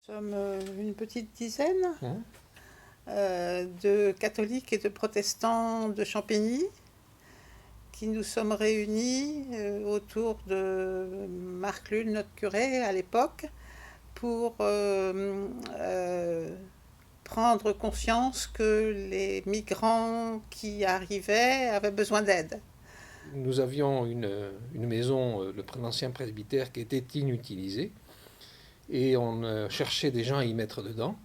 Sommes une petite dizaine Hein. de catholiques et de protestants de Champigny qui nous sommes réunis autour de Marc Lulle, notre curé à l'époque, pour prendre conscience que les migrants qui arrivaient avaient besoin d'aide. Nous avions une maison, l'ancien presbytère, qui était inutilisée et on cherchait des gens à y mettre dedans.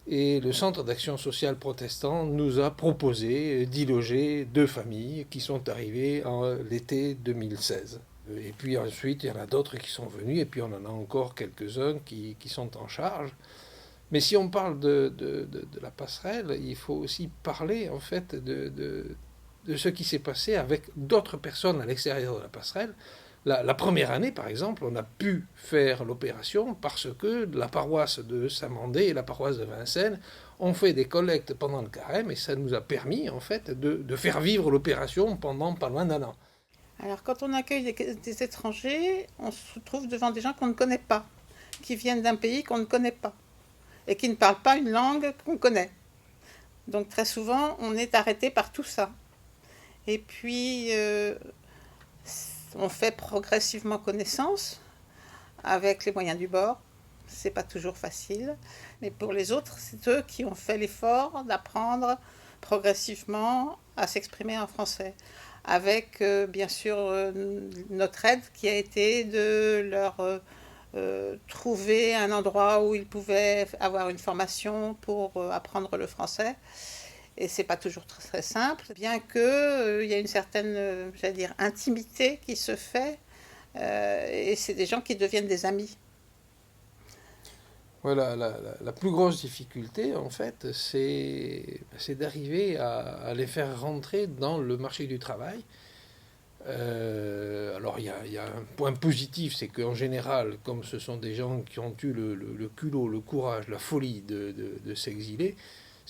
Et le Centre d'action sociale protestant nous a proposé d'y loger 2 familles qui sont arrivées en l'été 2016. Et puis ensuite, il y en a d'autres qui sont venus, et puis on en a encore quelques-uns qui sont en charge. Mais si on parle de la passerelle, il faut aussi parler en fait de ce qui s'est passé avec d'autres personnes à l'extérieur de la passerelle. La première année, par exemple, on a pu faire l'opération parce que la paroisse de Saint-Mandé et la paroisse de Vincennes ont fait des collectes pendant le carême et ça nous a permis en fait de faire vivre l'opération pendant pas loin d'1 an. Alors quand on accueille des étrangers, on se trouve devant des gens qu'on ne connaît pas, qui viennent d'un pays qu'on ne connaît pas et qui ne parlent pas une langue qu'on connaît. Donc très souvent, on est arrêté par tout ça. Et puis, on fait progressivement connaissance avec les moyens du bord. C'est pas toujours facile. Mais pour les autres, c'est eux qui ont fait l'effort d'apprendre progressivement à s'exprimer en français. Avec, bien sûr, notre aide qui a été de leur trouver un endroit où ils pouvaient avoir une formation pour apprendre le français. Et c'est pas toujours très simple, bien que il y a une certaine, j'allais dire, intimité qui se fait, et c'est des gens qui deviennent des amis. Voilà, la plus grosse difficulté, en fait, c'est d'arriver à les faire rentrer dans le marché du travail. Alors, il y a un point positif, c'est qu'en général, comme ce sont des gens qui ont eu le culot, le courage, la folie de s'exiler,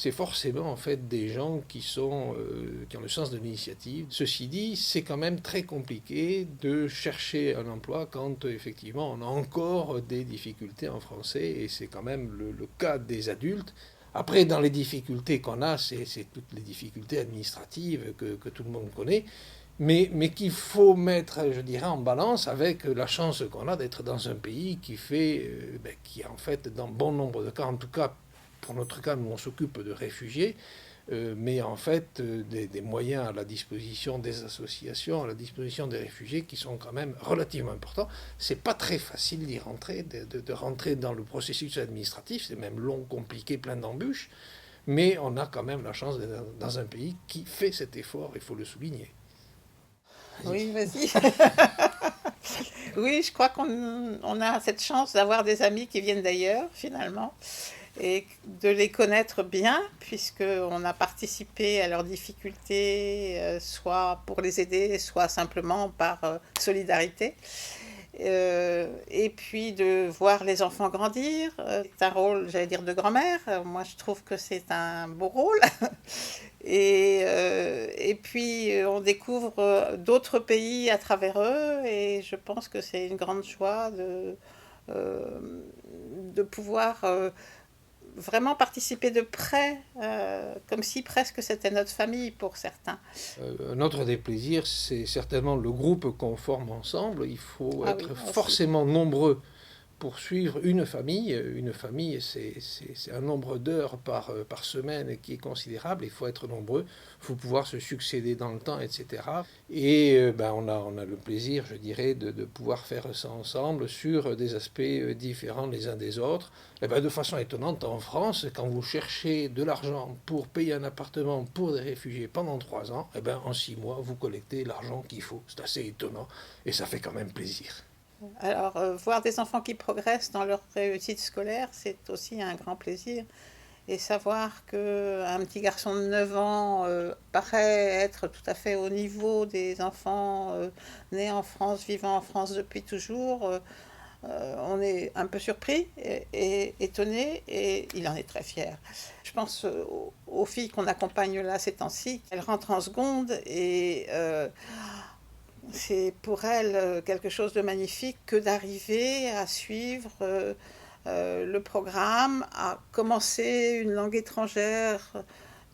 c'est forcément en fait des gens qui ont le sens de l'initiative. Ceci dit, c'est quand même très compliqué de chercher un emploi quand effectivement on a encore des difficultés en français et c'est quand même le cas des adultes. Après, dans les difficultés qu'on a, c'est toutes les difficultés administratives que tout le monde connaît, mais qu'il faut mettre, je dirais, en balance avec la chance qu'on a d'être dans un pays qui en fait, dans bon nombre de cas, en tout cas pour notre cas, nous on s'occupe de réfugiés, mais en fait des moyens à la disposition des associations, à la disposition des réfugiés qui sont quand même relativement importants. C'est pas très facile d'y rentrer, de rentrer dans le processus administratif, c'est même long, compliqué, plein d'embûches, mais on a quand même la chance d'être dans un pays qui fait cet effort, il faut le souligner. Oui, vas-y. Oui, je crois qu'on a cette chance d'avoir des amis qui viennent d'ailleurs, finalement, et de les connaître bien, puisqu'on a participé à leurs difficultés, soit pour les aider, soit simplement par solidarité. Et puis de voir les enfants grandir, c'est un rôle, j'allais dire, de grand-mère. Moi, je trouve que c'est un beau rôle. Et puis, on découvre d'autres pays à travers eux, et je pense que c'est une grande joie de pouvoir vraiment participer de près, comme si presque c'était notre famille pour certains. Un autre des plaisirs, c'est certainement le groupe qu'on forme ensemble. Il faut Ah oui, être aussi. forcément nombreux pour suivre une famille. Une famille, c'est un nombre d'heures par semaine qui est considérable. Il faut être nombreux, il faut pouvoir se succéder dans le temps, etc. Et on a le plaisir, je dirais, de pouvoir faire ça ensemble sur des aspects différents les uns des autres. Et ben, de façon étonnante, en France, quand vous cherchez de l'argent pour payer un appartement pour des réfugiés pendant 3 ans, et ben, en 6 mois, vous collectez l'argent qu'il faut. C'est assez étonnant et ça fait quand même plaisir. Alors, voir des enfants qui progressent dans leur réussite scolaire, c'est aussi un grand plaisir. Et savoir qu'un petit garçon de 9 ans paraît être tout à fait au niveau des enfants nés en France, vivant en France depuis toujours, on est un peu surpris et étonné, et il en est très fier. Je pense aux filles qu'on accompagne là ces temps-ci. Elles rentrent en seconde et c'est pour elles quelque chose de magnifique que d'arriver à suivre le programme a commencé une langue étrangère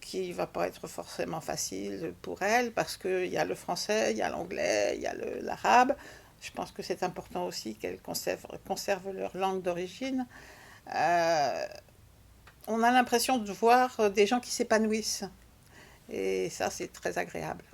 qui ne va pas être forcément facile pour elle parce qu'il y a le français, il y a l'anglais, il y a l'arabe. Je pense que c'est important aussi qu'elles conservent leur langue d'origine. Euh, on a l'impression de voir des gens qui s'épanouissent. Et ça, c'est très agréable.